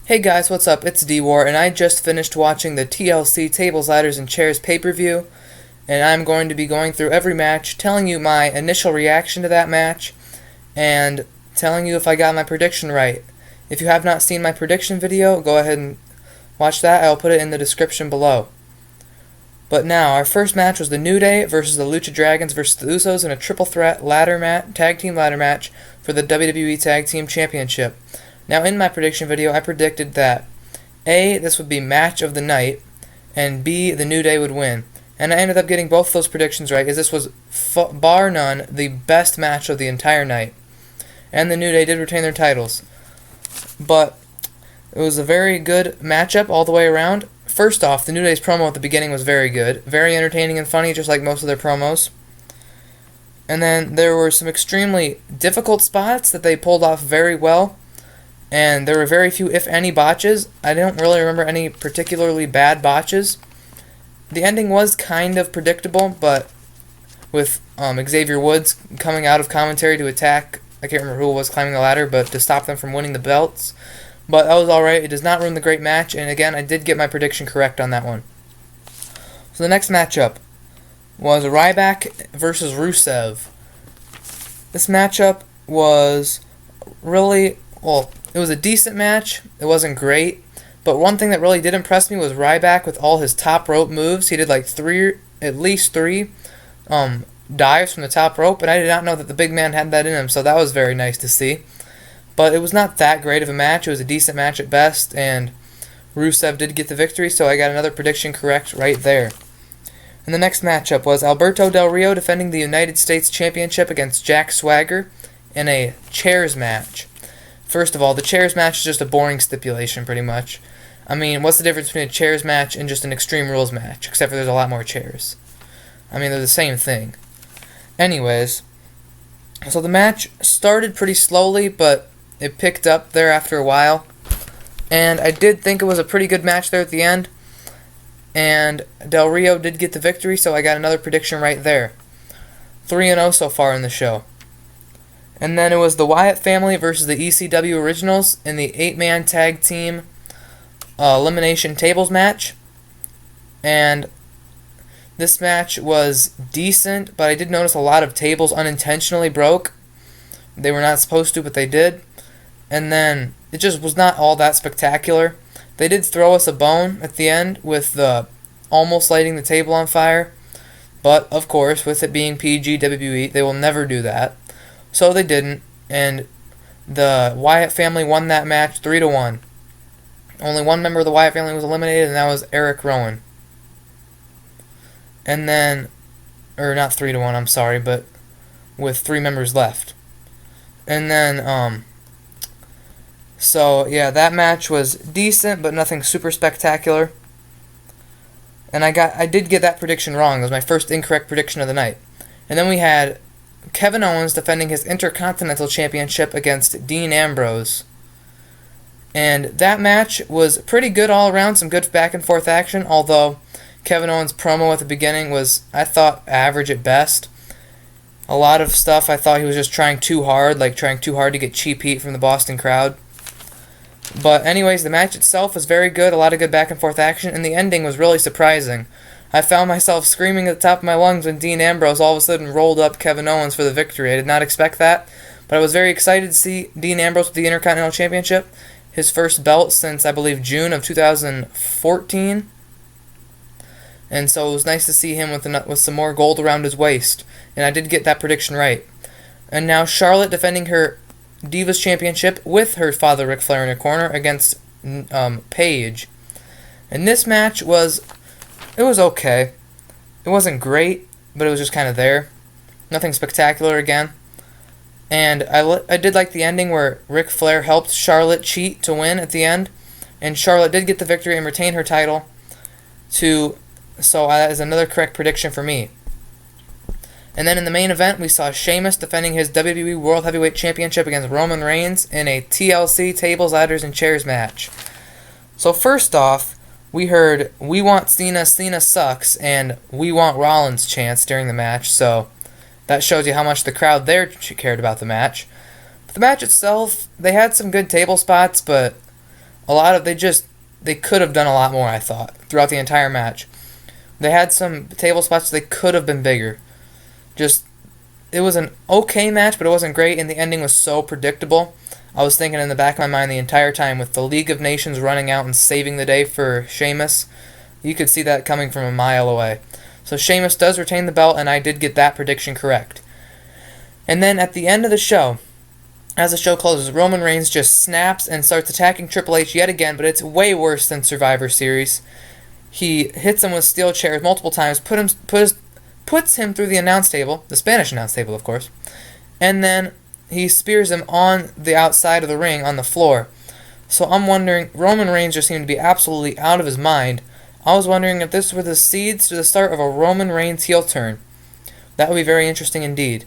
Hey guys, what's up? It's D-War, and I just finished watching the TLC Tables, Ladders, and Chairs pay-per-view, and I'm going to be going through every match, telling you my initial reaction to that match, and telling you if I got my prediction right. If you have not seen my prediction video, go ahead and watch that. I'll put it in the description below. But now, our first match was the New Day versus the Lucha Dragons versus the Usos in a triple threat tag team ladder match for the WWE Tag Team Championship. Now, in my prediction video, I predicted that A, this would be match of the night, and B, the New Day would win. And I ended up getting both those predictions right, as this was, bar none, the best match of the entire night. And the New Day did retain their titles. But it was a very good matchup all the way around. First off, the New Day's promo at the beginning was very good. Very entertaining and funny, just like most of their promos. And then there were some extremely difficult spots that they pulled off very well. And there were very few, if any, botches. I don't really remember any particularly bad botches. The ending was kind of predictable, but with Xavier Woods coming out of commentary to attack, I can't remember who was climbing the ladder, but to stop them from winning the belts. But that was alright. It does not ruin the great match, and again, I did get my prediction correct on that one. So the next matchup was Ryback versus Rusev. This matchup was really, well, it was a decent match. It wasn't great. But one thing that really did impress me was Ryback with all his top rope moves. He did like at least three dives from the top rope, and I did not know that the big man had that in him, so that was very nice to see. But it was not that great of a match. It was a decent match at best, and Rusev did get the victory, so I got another prediction correct right there. And the next matchup was Alberto Del Rio defending the United States Championship against Jack Swagger in a chairs match. First of all, the chairs match is just a boring stipulation, pretty much. I mean, what's the difference between a chairs match and just an Extreme Rules match, except for there's a lot more chairs? I mean, they're the same thing. Anyways, so the match started pretty slowly, but it picked up there after a while. And I did think it was a pretty good match there at the end. And Del Rio did get the victory, so I got another prediction right there. 3-0 so far in the show. And then it was the Wyatt Family versus the ECW Originals in the 8-man tag team elimination tables match. And this match was decent, but I did notice a lot of tables unintentionally broke. They were not supposed to, but they did. And then it just was not all that spectacular. They did throw us a bone at the end with the almost lighting the table on fire. But, of course, with it being PG WWE, they will never do that. So they didn't, and the Wyatt family won that match 3-1. Only one member of the Wyatt family was eliminated, and that was Eric Rowan. And then, or not 3-1, I'm sorry, but with 3 members left. And then, so yeah, that match was decent, but nothing super spectacular. And I did get that prediction wrong. It was my first incorrect prediction of the night. And then we had Kevin Owens defending his Intercontinental Championship against Dean Ambrose. And that match was pretty good all around, some good back and forth action, although Kevin Owens' promo at the beginning was, I thought, average at best. A lot of stuff I thought he was just trying too hard, like trying too hard to get cheap heat from the Boston crowd. But anyways, the match itself was very good, a lot of good back and forth action, and the ending was really surprising. I found myself screaming at the top of my lungs when Dean Ambrose all of a sudden rolled up Kevin Owens for the victory. I did not expect that, but I was very excited to see Dean Ambrose with the Intercontinental Championship, his first belt since, I believe, June of 2014. And so it was nice to see him with some more gold around his waist, and I did get that prediction right. And now Charlotte defending her Divas Championship with her father Ric Flair in her corner against Paige. And this match was okay. It wasn't great, but it was just kind of there. Nothing spectacular again. And I did like the ending where Ric Flair helped Charlotte cheat to win at the end. And Charlotte did get the victory and retain her title. So that is another correct prediction for me. And then in the main event, we saw Sheamus defending his WWE World Heavyweight Championship against Roman Reigns in a TLC Tables, Ladders, and Chairs match. So first off, we heard "We want Cena, Cena sucks," and "We want Rollins" chants during the match, so that shows you how much the crowd there cared about the match. But the match itself, they had some good table spots, but they could have done a lot more, I thought, throughout the entire match. They had some table spots they could have been bigger. It was an okay match, but it wasn't great, and the ending was so predictable. I was thinking in the back of my mind the entire time, with the League of Nations running out and saving the day for Sheamus, you could see that coming from a mile away. So Sheamus does retain the belt, and I did get that prediction correct. And then at the end of the show, as the show closes, Roman Reigns just snaps and starts attacking Triple H yet again, but it's way worse than Survivor Series. He hits him with steel chairs multiple times, puts him through the announce table, the Spanish announce table, of course, and then he spears him on the outside of the ring on the floor. So I'm wondering, Roman Reigns just seemed to be absolutely out of his mind. I was wondering if this were the seeds to the start of a Roman Reigns heel turn. That would be very interesting indeed.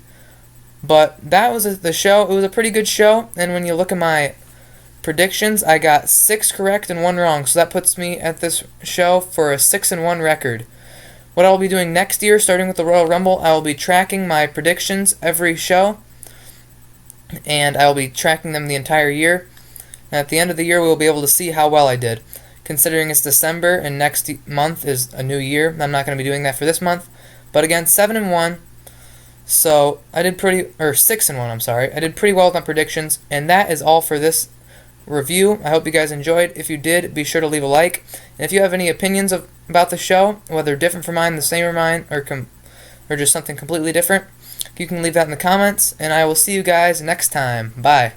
But that was the show. It was a pretty good show, and when you look at my predictions, I got 6 correct and 1 wrong, so that puts me at this show for a 6-1 record. What I will be doing next year, starting with the Royal Rumble, I will be tracking my predictions every show, and I will be tracking them the entire year. And at the end of the year, we will be able to see how well I did. Considering it's December and next month is a new year, I'm not going to be doing that for this month. But again, 7-1. So I did 6-1. I'm sorry. I did pretty well with my predictions, and that is all for this review. I hope you guys enjoyed. If you did, be sure to leave a like. And if you have any opinions about the show, whether different from mine, the same or mine, or just something completely different, you can leave that in the comments. And I will see you guys next time. Bye.